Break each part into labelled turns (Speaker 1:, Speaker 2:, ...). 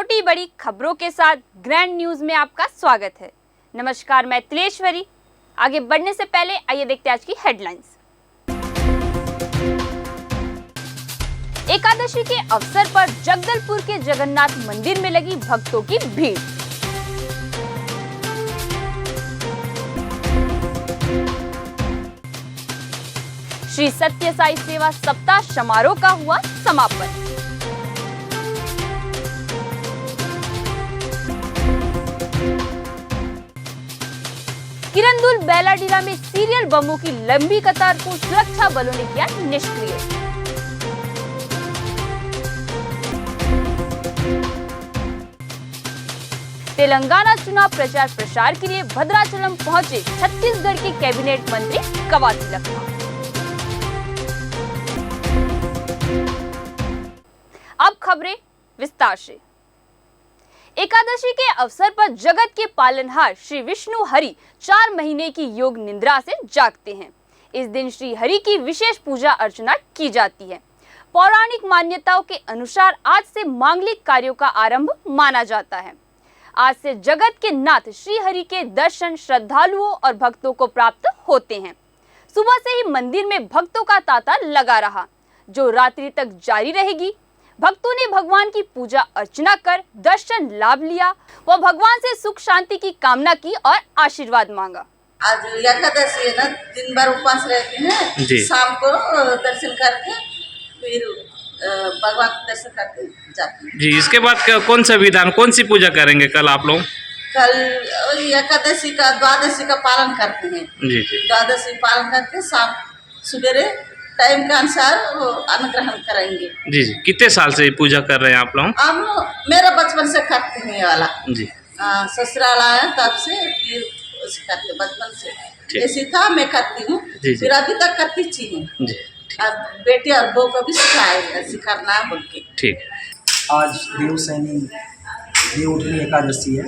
Speaker 1: छोटी बड़ी खबरों के साथ ग्रैंड न्यूज में आपका स्वागत है। नमस्कार, मैं तिलेश्वरी। आगे बढ़ने से पहले आइए देखते हैं आज की हेडलाइंस। एकादशी के अवसर पर जगदलपुर के जगन्नाथ मंदिर में लगी भक्तों की भीड़। श्री सत्य साई सेवा सप्ताह समारोह का हुआ समापन। किरंदुल बेलाडीला में सीरियल बमों की लंबी कतार को सुरक्षा बलों ने किया निष्क्रिय। तेलंगाना चुनाव प्रचार प्रसार के लिए भद्राचलम पहुंचे छत्तीसगढ़ के कैबिनेट मंत्री कवासी लखमा। अब खबरें विस्तार से। एकादशी के अवसर पर जगत के पालनहार श्री विष्णु हरि 4 महीने की योग निद्रा से जागते हैं। इस दिन श्री हरि की विशेष पूजा अर्चना की जाती है। पौराणिक मान्यताओं के अनुसार आज से मांगलिक कार्यों का आरंभ माना जाता है। आज से जगत के नाथ श्री हरि के दर्शन श्रद्धालुओं और भक्तों को प्राप्त होते हैं। सुबह से ही मंदिर में भक्तों का तांता लगा रहा, जो रात्रि तक जारी रहेगी। भक्तों ने भगवान की पूजा अर्चना कर दर्शन लाभ लिया व भगवान से सुख शांति की कामना की और आशीर्वाद मांगा।
Speaker 2: आज एकादशी है ना, दिन भर उपवास रहते हैं। शाम को दर्शन करके फिर भगवान के दर्शन करके जाते हैं।
Speaker 3: जी, इसके बाद कौन सा विधान, कौन सी पूजा करेंगे कल आप लोग?
Speaker 2: कल एकादशी का द्वादशी का पालन करते हैं।
Speaker 3: जी जी,
Speaker 2: द्वादशी पालन करके शाम सवेरे टाइम के अनुसार वो अन्न ग्रहण करेंगे।
Speaker 3: जी जी, कितने साल से पूजा कर रहे हैं आप लोग?
Speaker 2: हम मेरा बचपन से करते हैं ये वाला।
Speaker 3: जी,
Speaker 2: ससुराल आया तब से फिर उसे करते, बचपन से ऐसी था, मैं करती हूँ। फिर अभी तक करती थी हूँ। अब बेटी और बहू को भी सिखाएगा, सिखाना बोल के।
Speaker 3: ठीक।
Speaker 4: आज देवसैनी देवउठनी एकादशी है।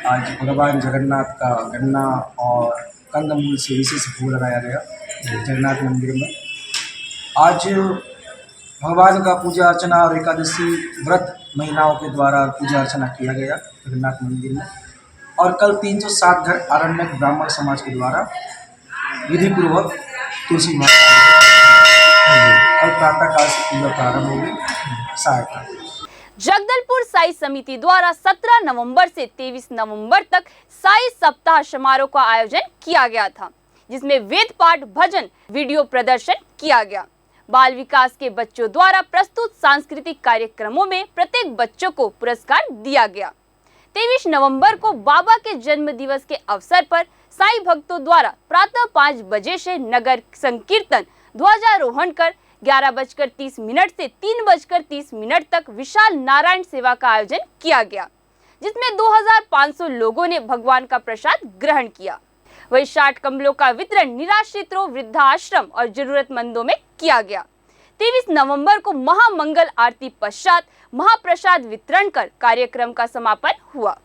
Speaker 4: आज भगवान जगन्नाथ का गन्ना और कंदमूल से विशेष भोग लगाया गया जगन्नाथ मंदिर में। आज भगवान का पूजा अर्चना और एकादशी व्रत महिलाओं के द्वारा पूजा अर्चना किया गया जगन्नाथ मंदिर में। और कल 307 घर आरण्यक ब्राह्मण समाज के द्वारा विधि पूर्वक तुलसी माता कल प्रातःकाल से पूजा प्रारंभ होगी। सहायता
Speaker 1: जगदलपुर साई समिति द्वारा 17 नवंबर से 23 नवंबर तक साई सप्ताह समारोह का आयोजन किया गया था, जिसमें वेद पाठ, भजन, वीडियो प्रदर्शन किया गया। बाल विकास के बच्चों द्वारा प्रस्तुत सांस्कृतिक कार्यक्रमों में प्रत्येक बच्चों को पुरस्कार दिया गया। 23 नवंबर को बाबा के जन्म दिवस के अवसर पर साई भक्तों द्वारा प्रातः 5 बजे से नगर संकीर्तन, ध्वजारोहण कर 11:30 से 3:30 तक विशाल नारायण सेवा का आयोजन किया गया, जिसमें 2500 लोगों ने भगवान का प्रसाद ग्रहण किया। वही 60 कंबलों का वितरण निराश्रितों, वृद्धाश्रम और जरूरतमंदों में किया गया। 23 नवंबर को महामंगल आरती पश्चात महाप्रसाद वितरण कर कार्यक्रम का समापन हुआ।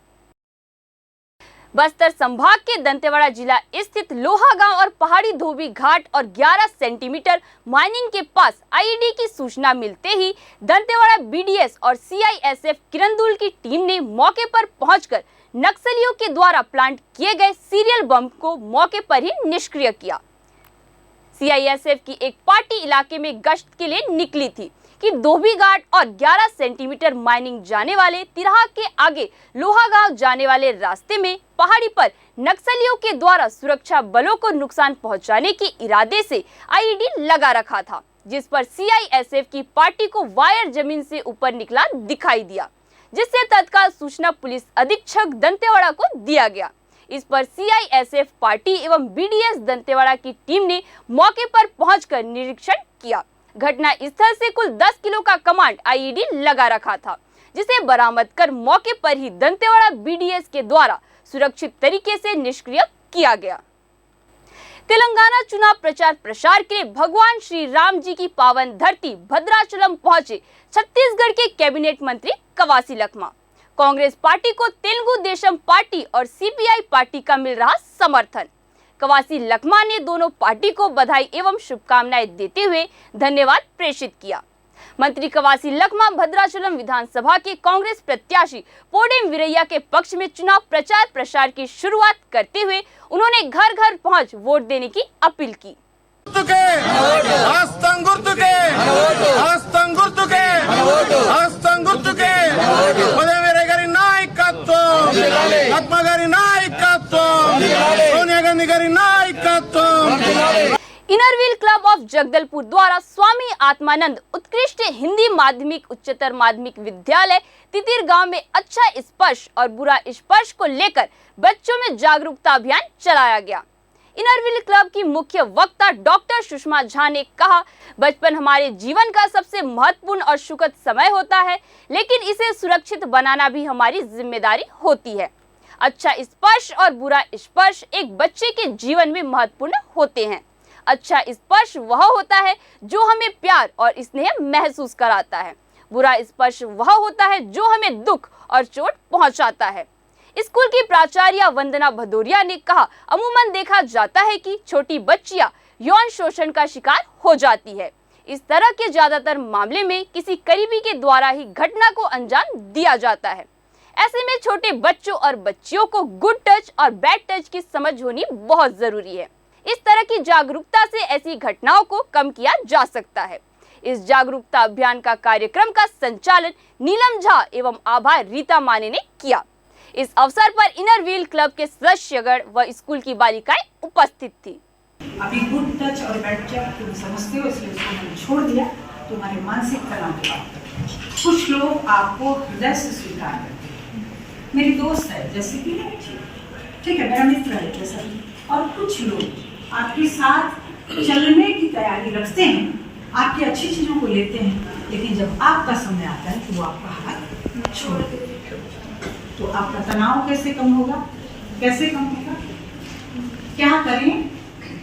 Speaker 1: बस्तर संभाग के दंतेवाड़ा जिला स्थित लोहा गांव और पहाड़ी धोबी घाट और 11 सेंटीमीटर माइनिंग के पास आईईडी की सूचना मिलते ही दंतेवाड़ा बीडीएस और सीआईएसएफ किरंदुल की टीम ने मौके पर पहुंचकर नक्सलियों के द्वारा प्लांट किए गए सीरियल बम को मौके पर ही निष्क्रिय किया। सीआईएसएफ की एक पार्टी इलाके में गश्त के लिए निकली थी कि धोबी घाट और 11 सेंटीमीटर माइनिंग जाने वाले तिराहा के आगे लोहा गांव जाने वाले रास्ते में पहाड़ी पर नक्सलियों के द्वारा सुरक्षा बलों को नुकसान पहुंचाने के इरादे से आईईडी लगा रखा था, जिस पर सीआईएसएफ की पार्टी को वायर जमीन से ऊपर निकला दिखाई दिया, जिससे तत्काल सूचना पुलिस अधीक्षक दंतेवाड़ा को दिया गया। इस पर सीआईएसएफ पार्टी एवं बीडीएस दंतेवाड़ा की टीम ने मौके पर पहुंचकर निरीक्षण किया। घटना स्थल से कुल 10 किलो का कमांड आईईडी लगा रखा था, जिसे बरामद कर मौके पर ही दंतेवाड़ा बीडीएस के द्वारा सुरक्षित तरीके से निष्क्रिय किया गया। तेलंगाना चुनाव प्रचार प्रसार के लिए भगवान श्री राम जी की पावन धरती भद्राचलम पहुंचे छत्तीसगढ़ के कैबिनेट मंत्री कवासी लखमा। कांग्रेस पार्टी को तेलुगु देशम पार्टी और सीपीआई पार्टी का मिल रहा समर्थन। कवासी लखमा ने दोनों पार्टी को बधाई एवं शुभकामनाएं देते हुए धन्यवाद प्रेषित किया। मंत्री कवासी लखमा भद्राचलम विधानसभा के कांग्रेस प्रत्याशी पोडेम वीरैया के पक्ष में चुनाव प्रचार प्रसार की शुरुआत करते हुए उन्होंने घर घर पहुंच वोट देने की अपील की। इनरव्हील क्लब ऑफ जगदलपुर द्वारा स्वामी आत्मानंद उत्कृष्ट हिंदी माध्यमिक उच्चतर माध्यमिक विद्यालय तितिर गांव में अच्छा स्पर्श और बुरा स्पर्श को लेकर बच्चों में जागरूकता अभियान चलाया गया। इनरव्हील क्लब की मुख्य वक्ता डॉक्टर सुषमा झा ने कहा, बचपन हमारे जीवन का सबसे महत्वपूर्ण और सुखद समय होता है, लेकिन इसे सुरक्षित बनाना भी हमारी जिम्मेदारी होती है। अच्छा स्पर्श और बुरा स्पर्श एक बच्चे के जीवन में महत्वपूर्ण होते हैं। अच्छा स्पर्श वह होता है जो हमें प्यार और स्नेह महसूस कराता है। बुरा स्पर्श वह होता है जो हमें दुख और चोट पहुंचाता है। स्कूल की प्राचार्य वंदना भदौरिया ने कहा, अमूमन देखा जाता है कि छोटी बच्चियां यौन शोषण का शिकार हो जाती है। इस तरह के ज्यादातर मामले में किसी करीबी के द्वारा ही घटना को अंजाम दिया जाता है। ऐसे में छोटे बच्चों और बच्चियों को गुड टच और बैड टच की समझ होनी बहुत जरूरी है। इस तरह की जागरूकता से ऐसी घटनाओं को कम किया जा सकता है। इस जागरूकता अभियान का कार्यक्रम का संचालन नीलम झा एवं आभा रीता माने ने किया। इस अवसर पर इनरव्हील क्लब के सदस्यगण व स्कूल की बालिकाएं उपस्थित थी।
Speaker 5: अभी गुड टच और बैड टच तुम समझते हो, इसलिए उसको मैंने छोड़ दिया। तुम्हारे मानसिक तनाव के बाद कुछ लोग आपको हृदय से स्वीकार करते हैं। मेरी दोस्त है जैसे कि ठीक है, मेरा मित्र है जैसा, और कुछ लोग आपके साथ चलने की तैयारी रखते हैं, आपकी अच्छी चीजों को लेते हैं, लेकिन जब आपका समय आता है तो वो आपका हाथ छोड़ देते हैं। तो आपका तनाव कैसे कम होगा? कैसे कम होगा? क्या करें?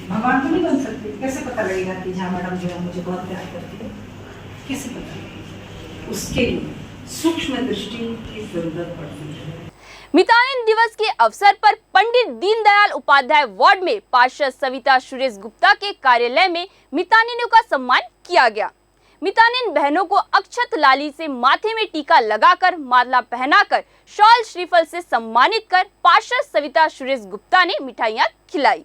Speaker 5: भगवान तो नहीं बन सकते। कैसे पता लगेगा कि झा मैडम जो है मुझे बहुत प्यार करती है? कैसे पता लगेगा? उसके लिए सूक्ष्म दृष्टि की जरूरत पड़ती है।
Speaker 1: मितानिन दिवस के अवसर पर पंडित दीनदयाल उपाध्याय वार्ड में पार्षद सविता सुरेश गुप्ता के कार्यालय में मितानिनों का सम्मान किया गया। मितानिन बहनों को अक्षत लाली से माथे में टीका लगाकर, माला पहनाकर, शॉल श्रीफल से सम्मानित कर पार्षद सविता सुरेश गुप्ता ने मिठाइयां खिलाई।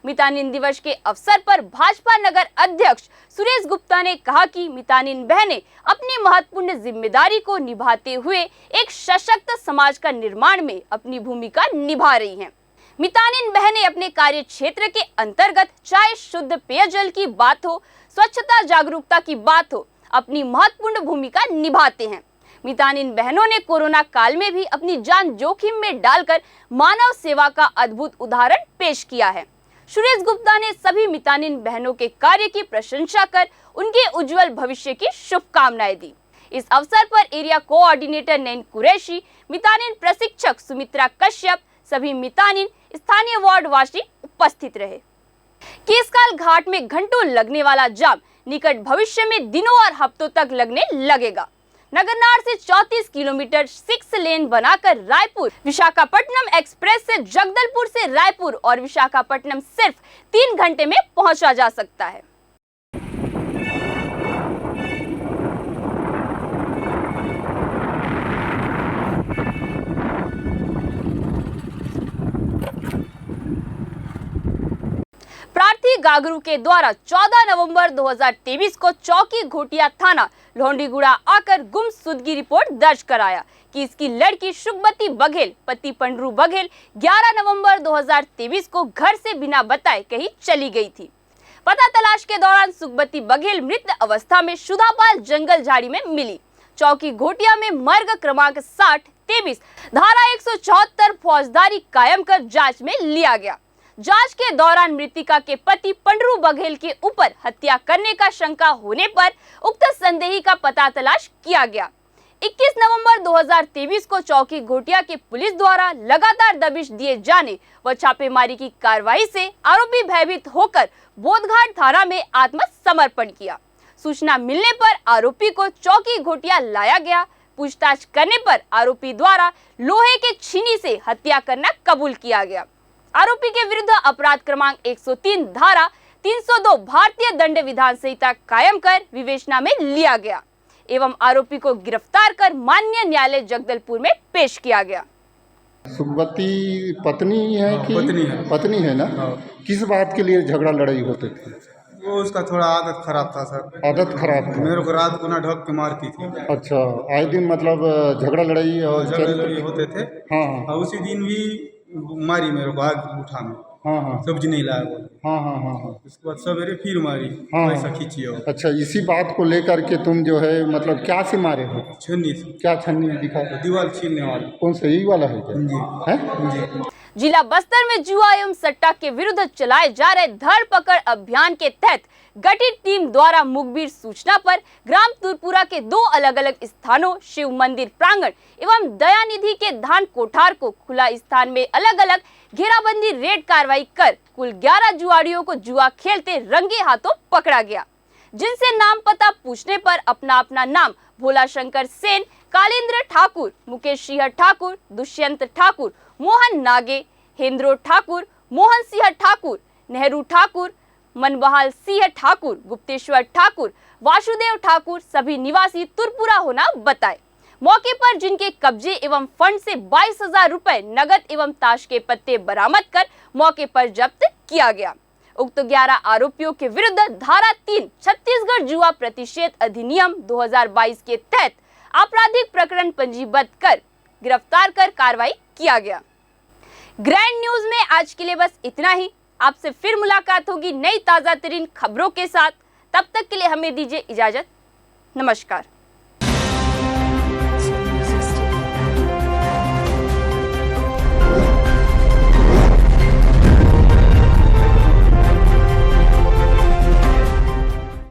Speaker 1: मितानिन दिवस के अवसर पर भाजपा नगर अध्यक्ष सुरेश गुप्ता ने कहा कि मितानिन बहनें अपनी महत्वपूर्ण जिम्मेदारी को निभाते हुए एक सशक्त समाज का निर्माण में अपनी भूमिका निभा रही हैं। मितानिन बहनें अपने कार्य क्षेत्र के अंतर्गत चाहे शुद्ध पेयजल की बात हो, स्वच्छता जागरूकता की बात हो, अपनी महत्वपूर्ण भूमिका निभाते हैं। मितानिन बहनों ने कोरोना काल में भी अपनी जान जोखिम में डालकर मानव सेवा का अद्भुत उदाहरण पेश किया है। सुरेश गुप्ता ने सभी मितानिन बहनों के कार्य की प्रशंसा कर उनके उज्जवल भविष्य की शुभकामनाएं दी। इस अवसर पर एरिया कोऑर्डिनेटर नैन कुरैशी, मितानिन प्रशिक्षक सुमित्रा कश्यप, सभी मितानिन स्थानीय वार्ड वासी उपस्थित रहे। केसकाल घाट में घंटों लगने वाला जाम निकट भविष्य में दिनों और हफ्तों तक लगने लगेगा। नगरनार से 34 किलोमीटर 6 लेन बनाकर रायपुर विशाखापट्टनम एक्सप्रेस से जगदलपुर से रायपुर और विशाखापट्टनम सिर्फ 3 घंटे में पहुंचा जा सकता है। प्रार्थी गागरू के द्वारा 14 नवंबर 2023 को चौकी घोटिया थाना लोहंडीगुड़ा आकर गुमशुदगी की रिपोर्ट दर्ज कराया कि इसकी लड़की सुखबती बघेल पति पंडरू बघेल 11 नवंबर 2023 को घर से बिना बताए कहीं चली गई थी। पता तलाश के दौरान सुखबती बघेल मृत अवस्था में सुधापाल जंगल झाड़ी में मिली। चौकी घोटिया में मर्ग क्रमांक 60-23 धारा 174 फौजदारी कायम कर जांच में लिया गया। जांच के दौरान मृतिका के पति पंडरू बघेल के ऊपर हत्या करने का शंका होने पर उक्त संदेही का पता तलाश किया गया। 21 नवंबर 2023 को चौकी घोटिया के पुलिस द्वारा लगातार दबिश दिए जाने व छापेमारी की कार्रवाई से आरोपी भयभीत होकर बोधघाट थाना में आत्मसमर्पण किया। सूचना मिलने पर आरोपी को चौकी घोटिया लाया गया। पूछताछ करने पर आरोपी द्वारा लोहे के छीनी से हत्या करना कबूल किया गया। आरोपी के विरुद्ध अपराध क्रमांक 103 धारा 302 भारतीय दंड विधान संहिता कायम कर विवेचना में लिया गया एवं आरोपी को गिरफ्तार कर माननीय न्यायालय जगदलपुर में पेश किया गया।
Speaker 6: सुगवती पत्नी है कि पत्नी है ना? किस बात के लिए झगड़ा लड़ाई होते थे?
Speaker 7: वो उसका थोड़ा आदत खराब था सर।
Speaker 6: आदत खराब था?
Speaker 7: मेरे को रात को ना ढक के मारती थी।
Speaker 6: अच्छा, आए दिन मतलब झगड़ा लड़ाई और
Speaker 7: झगड़ा लड़ाई होते थे।
Speaker 6: हाँ
Speaker 7: और उसी दिन भी मारी मेरे को आग उठा में।
Speaker 6: हाँ
Speaker 7: सब्जी नहीं लाया वो।
Speaker 6: हाँ।
Speaker 7: उसके बाद सवेरे फिर मारी। ऐसा खींची हो।
Speaker 6: अच्छा, इसी बात को लेकर के तुम जो है मतलब क्या से मारे हो?
Speaker 7: छन्नी से।
Speaker 6: क्या छन्नी दिखा?
Speaker 7: दीवार छीनने वाला।
Speaker 6: कौन सा, यही वाला है क्या?
Speaker 7: जी
Speaker 6: है
Speaker 7: जी।
Speaker 1: जिला बस्तर में जुआ एवं सट्टा के विरुद्ध चलाए जा रहे धरपकड़ अभियान के तहत गठित टीम द्वारा मुखबिर सूचना पर ग्राम तुरपुरा के 2 अलग अलग स्थानों शिव मंदिर प्रांगण एवं दयानिधि के धान कोठार को खुला स्थान में अलग अलग घेराबंदी रेड कार्रवाई कर कुल 11 जुआड़ियों को जुआ खेलते रंगे हाथों पकड़ा गया, जिनसे नाम पता पूछने पर अपना अपना नाम भोला शंकर सेन, कालेंद्र ठाकुर, मुकेश सिंह ठाकुर, दुष्यंत ठाकुर, मोहन नागे, हेंद्रो ठाकुर, मोहन सिंह ठाकुर, नेहरू ठाकुर, मनबहाल सिंह ठाकुर, गुप्तेश्वर ठाकुर, वासुदेव ठाकुर सभी निवासी तुरपुरा होना बताए। मौके पर जिनके कब्जे एवं फंड से 22,000 रुपए नगद एवं ताश के पत्ते बरामद कर मौके पर जब्त किया गया। उक्त 11 आरोपियों के विरुद्ध धारा 3 छत्तीसगढ़ जुआ प्रतिषेध अधिनियम 2022 के तहत आपराधिक प्रकरण पंजीबद्ध कर गिरफ्तार कर कार्रवाई किया गया। ग्रैंड न्यूज में आज के लिए बस इतना ही। आपसे फिर मुलाकात होगी नई ताजा तरीन खबरों के साथ। तब तक के लिए हमें दीजिए इजाजत। नमस्कार।